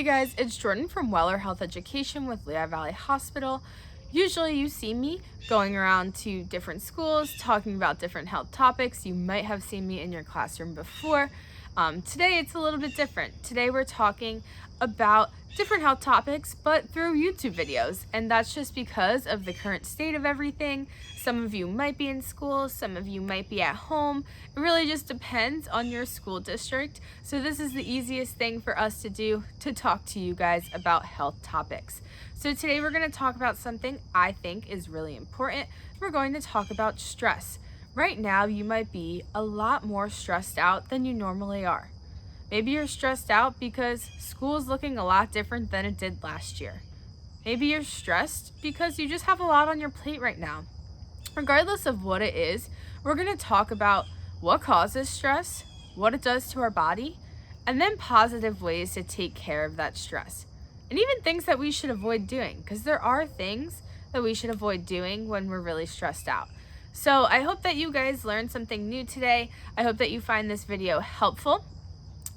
Hey guys, it's Jordan from Weller Health Education with Lehigh Valley Hospital. Usually you see me going around to different schools talking about different health topics. You might have seen me in your classroom before. Today it's a little bit different. Today we're talking about different health topics, but through YouTube videos. And that's just because of the current state of everything. Some of you might be in school, some of you might be at home. It really just depends on your school district. So this is the easiest thing for us to do to talk to you guys about health topics. So today we're going to talk about something I think is really important. We're going to talk about stress. Right now, you might be a lot more stressed out than you normally are. Maybe you're stressed out because school's looking a lot different than it did last year. Maybe you're stressed because you just have a lot on your plate right now. Regardless of what it is, we're going to talk about what causes stress, what it does to our body, and then positive ways to take care of that stress. And even things that we should avoid doing, because there are things that we should avoid doing when we're really stressed out. So I hope that you guys learned something new today. I hope that you find this video helpful.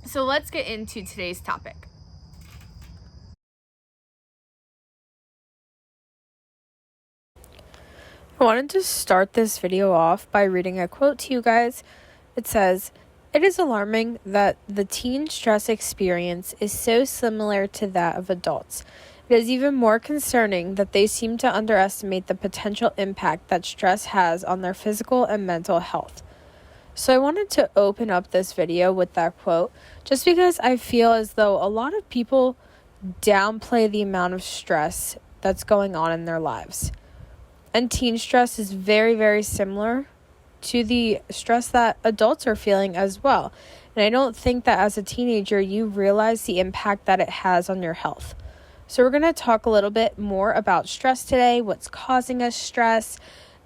So let's get into today's topic. I wanted to start this video off by reading a quote to you guys. It says, "It is alarming that the teen stress experience is so similar to that of adults. It is even more concerning that they seem to underestimate the potential impact that stress has on their physical and mental health." So I wanted to open up this video with that quote just because I feel as though a lot of people downplay the amount of stress that's going on in their lives. And teen stress is very, very similar to the stress that adults are feeling as well. And I don't think that as a teenager, you realize the impact that it has on your health. So we're going to talk a little bit more about stress today, what's causing us stress,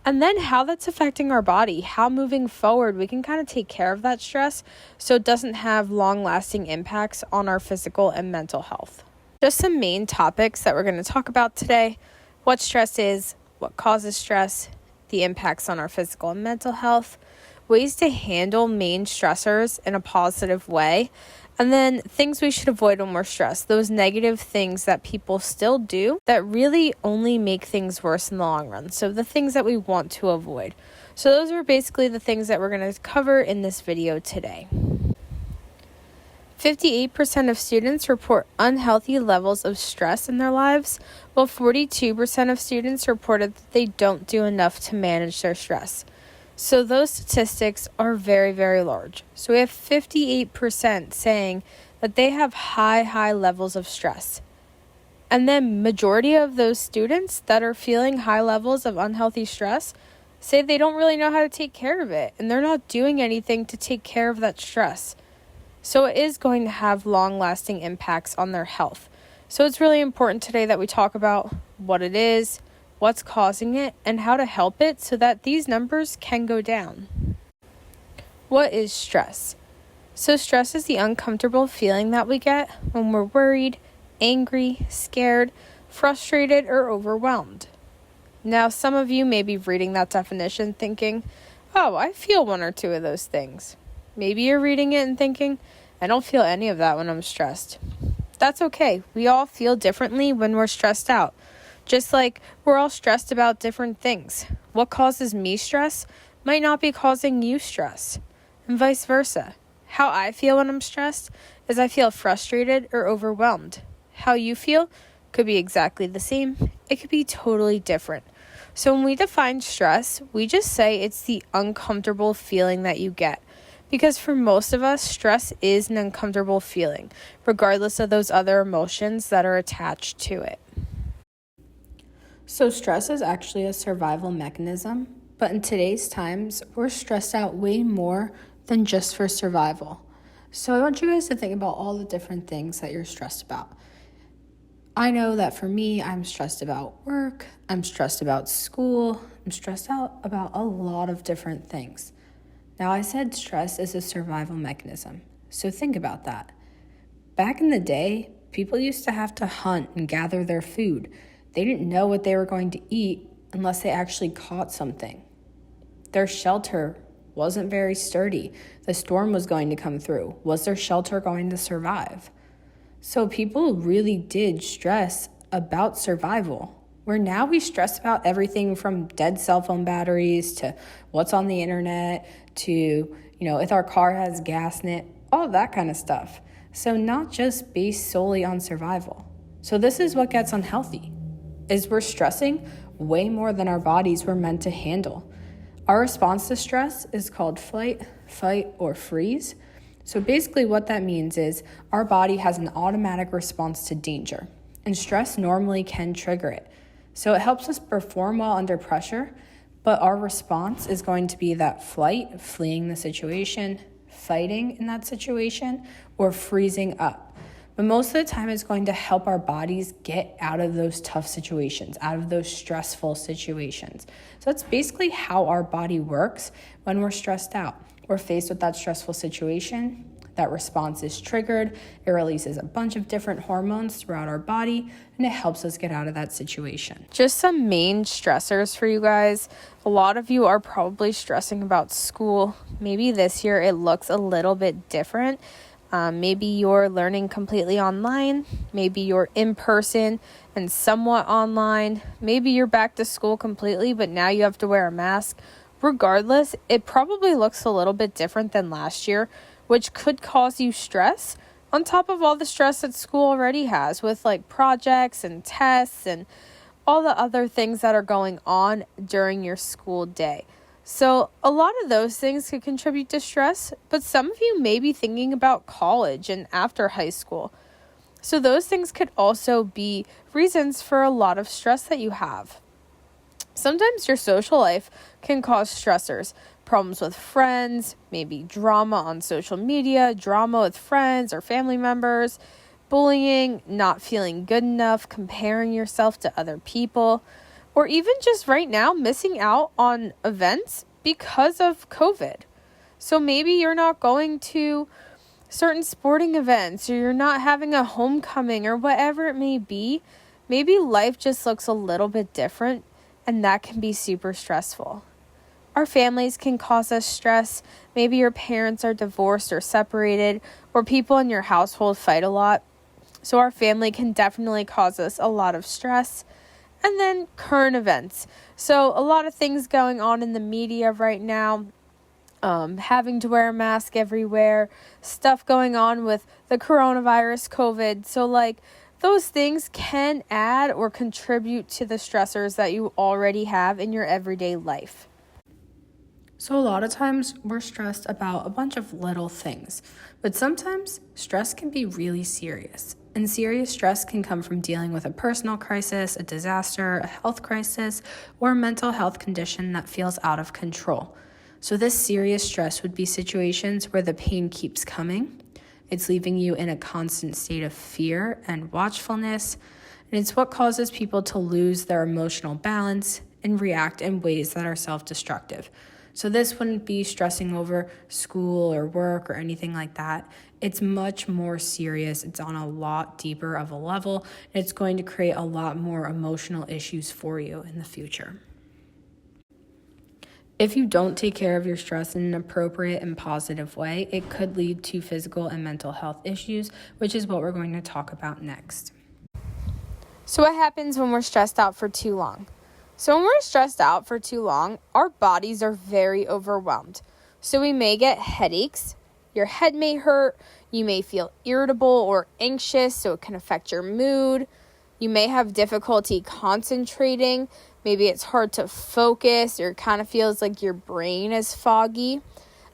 and then how that's affecting our body, how moving forward we can kind of take care of that stress so it doesn't have long-lasting impacts on our physical and mental health. Just some main topics that we're going to talk about today: what stress is, what causes stress, the impacts on our physical and mental health, ways to handle main stressors in a positive way, and then things we should avoid when we're stressed, those negative things that people still do that really only make things worse in the long run. So the things that we want to avoid. So those are basically the things that we're going to cover in this video today. 58% of students report unhealthy levels of stress in their lives, while 42% of students reported that they don't do enough to manage their stress. So those statistics are very, very large. So we have 58% saying that they have high levels of stress. And then majority of those students that are feeling high levels of unhealthy stress say they don't really know how to take care of it, and they're not doing anything to take care of that stress. So it is going to have long-lasting impacts on their health. So it's really important today that we talk about what it is, what's causing it, and how to help it so that these numbers can go down. What is stress? So stress is the uncomfortable feeling that we get when we're worried, angry, scared, frustrated, or overwhelmed. Now, some of you may be reading that definition thinking, oh, I feel one or two of those things. Maybe you're reading it and thinking, I don't feel any of that when I'm stressed. That's okay. We all feel differently when we're stressed out. Just like we're all stressed about different things. What causes me stress might not be causing you stress, and vice versa. How I feel when I'm stressed is I feel frustrated or overwhelmed. How you feel could be exactly the same. It could be totally different. So when we define stress, we just say it's the uncomfortable feeling that you get. Because for most of us, stress is an uncomfortable feeling, regardless of those other emotions that are attached to it. So stress is actually a survival mechanism, but in today's times, we're stressed out way more than just for survival. So I want you guys to think about all the different things that you're stressed about. I know that for me, I'm stressed about work, I'm stressed about school, I'm stressed out about a lot of different things. Now, I said stress is a survival mechanism, so think about that. Back in the day, people used to have to hunt and gather their food. They didn't know what they were going to eat unless they actually caught something. Their shelter wasn't very sturdy. The storm was going to come through. Was their shelter going to survive? So people really did stress about survival. Where now we stress about everything from dead cell phone batteries to what's on the internet to, if our car has gas in it, all that kind of stuff. So not just based solely on survival. So this is what gets unhealthy, is we're stressing way more than our bodies were meant to handle. Our response to stress is called flight, fight, or freeze. So basically what that means is our body has an automatic response to danger, and stress normally can trigger it. So it helps us perform well under pressure, but our response is going to be that flight, fleeing the situation, fighting in that situation, or freezing up. But most of the time it's going to help our bodies get out of those tough situations, out of those stressful situations. So that's basically how our body works when we're stressed out. We're faced with that stressful situation. That response is triggered. It releases a bunch of different hormones throughout our body, and it helps us get out of that situation. Just some main stressors for you guys. A lot of you are probably stressing about school. Maybe this year it looks a little bit different. Maybe you're learning completely online. Maybe you're in person and somewhat online. Maybe you're back to school completely, but now you have to wear a mask. Regardless, it probably looks a little bit different than last year, which could cause you stress on top of all the stress that school already has with like projects and tests and all the other things that are going on during your school day. So a lot of those things could contribute to stress, but some of you may be thinking about college and after high school. So those things could also be reasons for a lot of stress that you have. Sometimes your social life can cause stressors. Problems with friends, maybe drama on social media, drama with friends or family members, bullying, not feeling good enough, comparing yourself to other people, or even just right now missing out on events because of COVID. So maybe you're not going to certain sporting events, or you're not having a homecoming, or whatever it may be. Maybe life just looks a little bit different, and that can be super stressful. Our families can cause us stress. Maybe your parents are divorced or separated, or people in your household fight a lot. So our family can definitely cause us a lot of stress. And then current events. So a lot of things going on in the media right now. Having to wear a mask everywhere. Stuff going on with the coronavirus, COVID. So those things can add or contribute to the stressors that you already have in your everyday life. So a lot of times we're stressed about a bunch of little things, but sometimes stress can be really serious. And serious stress can come from dealing with a personal crisis, a disaster, a health crisis, or a mental health condition that feels out of control. So this serious stress would be situations where the pain keeps coming. It's leaving you in a constant state of fear and watchfulness, and it's what causes people to lose their emotional balance and react in ways that are self-destructive. So this wouldn't be stressing over school or work or anything like that. It's much more serious. It's on a lot deeper of a level. And it's going to create a lot more emotional issues for you in the future. If you don't take care of your stress in an appropriate and positive way, it could lead to physical and mental health issues, which is what we're going to talk about next. So what happens when we're stressed out for too long? So when we're stressed out for too long, our bodies are very overwhelmed. So we may get headaches, your head may hurt, you may feel irritable or anxious, so it can affect your mood. You may have difficulty concentrating. Maybe it's hard to focus, or it kind of feels like your brain is foggy.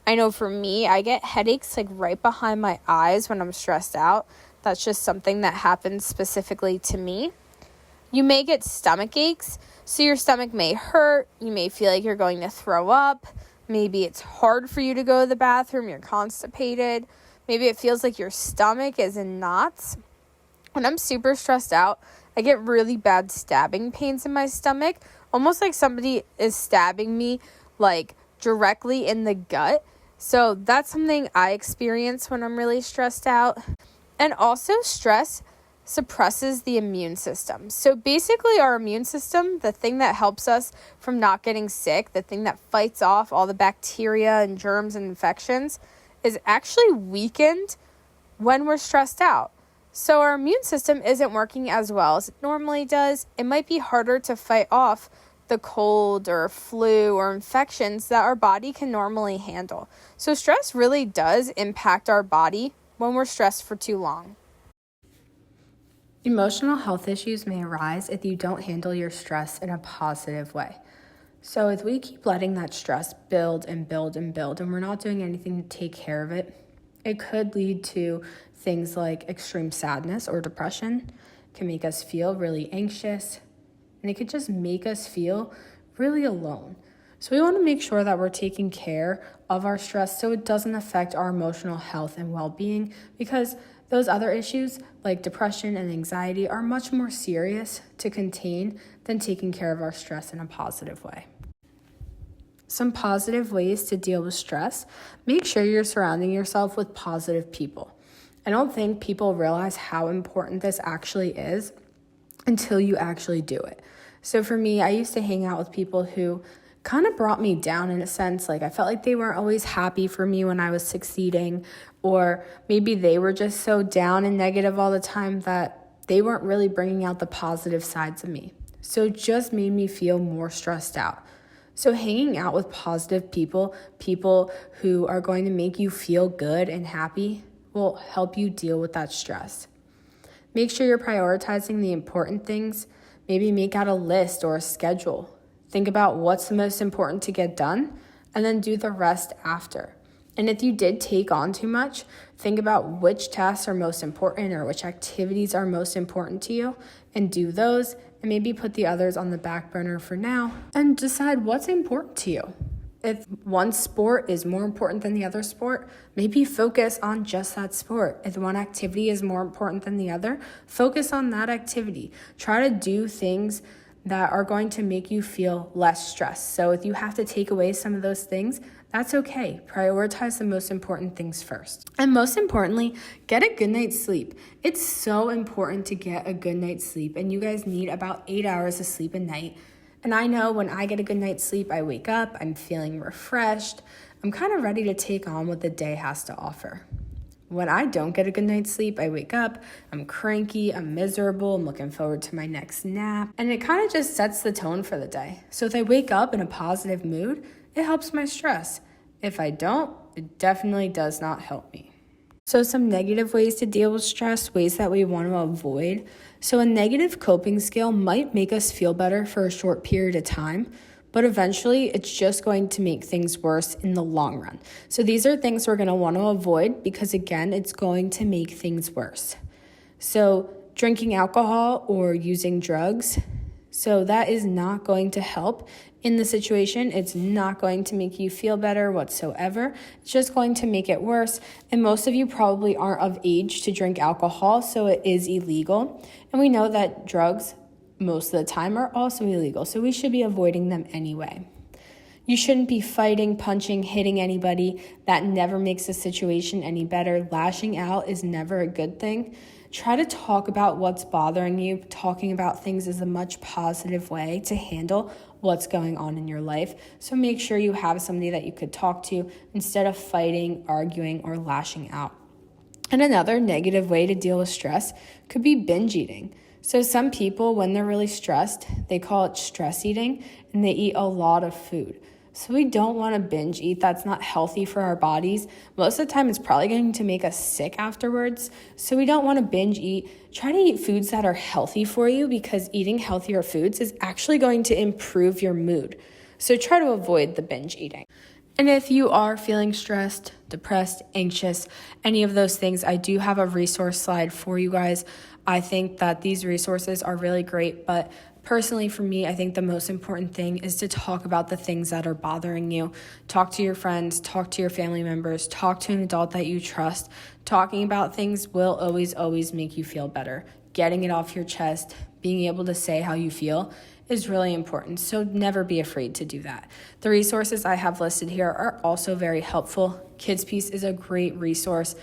I know for me, I get headaches right behind my eyes when I'm stressed out. That's just something that happens specifically to me. You may get stomach aches. So your stomach may hurt, you may feel like you're going to throw up, maybe it's hard for you to go to the bathroom, you're constipated, maybe it feels like your stomach is in knots. When I'm super stressed out, I get really bad stabbing pains in my stomach, almost like somebody is stabbing me directly in the gut. So that's something I experience when I'm really stressed out. And also stress suppresses the immune system. So basically our immune system, the thing that helps us from not getting sick, the thing that fights off all the bacteria and germs and infections, is actually weakened when we're stressed out. So our immune system isn't working as well as it normally does. It might be harder to fight off the cold or flu or infections that our body can normally handle. So stress really does impact our body when we're stressed for too long. Emotional health issues may arise if you don't handle your stress in a positive way. So if we keep letting that stress build and build and build and we're not doing anything to take care of it, it could lead to things like extreme sadness or depression. It can make us feel really anxious, and it could just make us feel really alone. So we want to make sure that we're taking care of our stress so it doesn't affect our emotional health and well-being, because those other issues like depression and anxiety are much more serious to contain than taking care of our stress in a positive way. Some positive ways to deal with stress: make sure you're surrounding yourself with positive people. I don't think people realize how important this actually is until you actually do it. So for me, I used to hang out with people who kind of brought me down in a sense. Like I felt like they weren't always happy for me when I was succeeding, or maybe they were just so down and negative all the time that they weren't really bringing out the positive sides of me. So it just made me feel more stressed out. So hanging out with positive people who are going to make you feel good and happy, will help you deal with that stress. Make sure you're prioritizing the important things. Maybe make out a list or a schedule. Think about what's the most important to get done, and then do the rest after. And if you did take on too much, think about which tasks are most important or which activities are most important to you, and do those, and maybe put the others on the back burner for now, and decide what's important to you. If one sport is more important than the other sport, maybe focus on just that sport. If one activity is more important than the other, focus on that activity. Try to do things that are going to make you feel less stressed. So if you have to take away some of those things, that's okay. Prioritize the most important things first. And most importantly, get a good night's sleep. It's so important to get a good night's sleep, and you guys need about 8 hours of sleep a night. And I know when I get a good night's sleep, I wake up, I'm feeling refreshed. I'm kind of ready to take on what the day has to offer. When I don't get a good night's sleep, I wake up, I'm cranky, I'm miserable, I'm looking forward to my next nap. And it kind of just sets the tone for the day. So if I wake up in a positive mood, it helps my stress. If I don't, it definitely does not help me. So some negative ways to deal with stress, ways that we want to avoid. So a negative coping skill might make us feel better for a short period of time, but eventually it's just going to make things worse in the long run. So these are things we're going to want to avoid because, again, it's going to make things worse. So drinking alcohol or using drugs, so that is not going to help in the situation. It's not going to make you feel better whatsoever. It's just going to make it worse. And most of you probably aren't of age to drink alcohol, so it is illegal. And we know that drugs most of the time are also illegal, so we should be avoiding them anyway. You shouldn't be fighting, punching, hitting anybody. That never makes the situation any better. Lashing out is never a good thing. Try to talk about what's bothering you. Talking about things is a much positive way to handle what's going on in your life. So make sure you have somebody that you could talk to instead of fighting, arguing, or lashing out. And another negative way to deal with stress could be binge eating. So some people, when they're really stressed, they call it stress eating, and they eat a lot of food. So we don't want to binge eat. That's not healthy for our bodies. Most of the time, it's probably going to make us sick afterwards. So we don't want to binge eat. Try to eat foods that are healthy for you, because eating healthier foods is actually going to improve your mood. So try to avoid the binge eating. And if you are feeling stressed, depressed, anxious, any of those things, I do have a resource slide for you guys. I think that these resources are really great, but personally for me, I think the most important thing is to talk about the things that are bothering you. Talk to your friends, talk to your family members, talk to an adult that you trust. Talking about things will always make you feel better. Getting it off your chest, being able to say how you feel is really important. So never be afraid to do that. The resources I have listed here are also very helpful. Kids Piece is a great resource.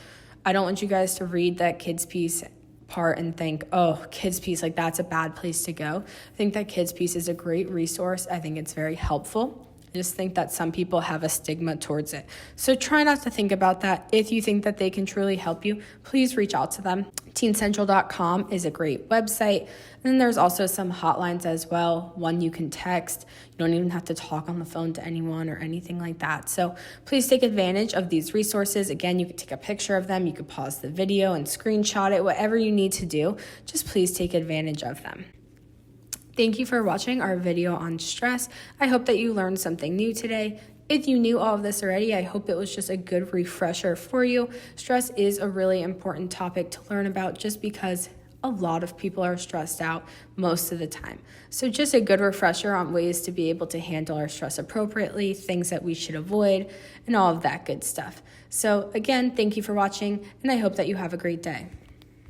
I don't want you guys to read that Kids Piece part and think, oh, Kids Piece, like that's a bad place to go. I think that Kids Piece is a great resource. I think it's very helpful. I just think that some people have a stigma towards it. So try not to think about that. If you think that they can truly help you, please reach out to them. TeenCentral.com is a great website. And then there's also some hotlines as well. One you can text. You don't even have to talk on the phone to anyone or anything like that. So please take advantage of these resources. Again, you can take a picture of them. You could pause the video and screenshot it. Whatever you need to do, just please take advantage of them. Thank you for watching our video on stress. I hope that you learned something new today. If you knew all of this already, I hope it was just a good refresher for you. Stress is a really important topic to learn about just because a lot of people are stressed out most of the time. So just a good refresher on ways to be able to handle our stress appropriately, things that we should avoid, and all of that good stuff. So again, thank you for watching, and I hope that you have a great day.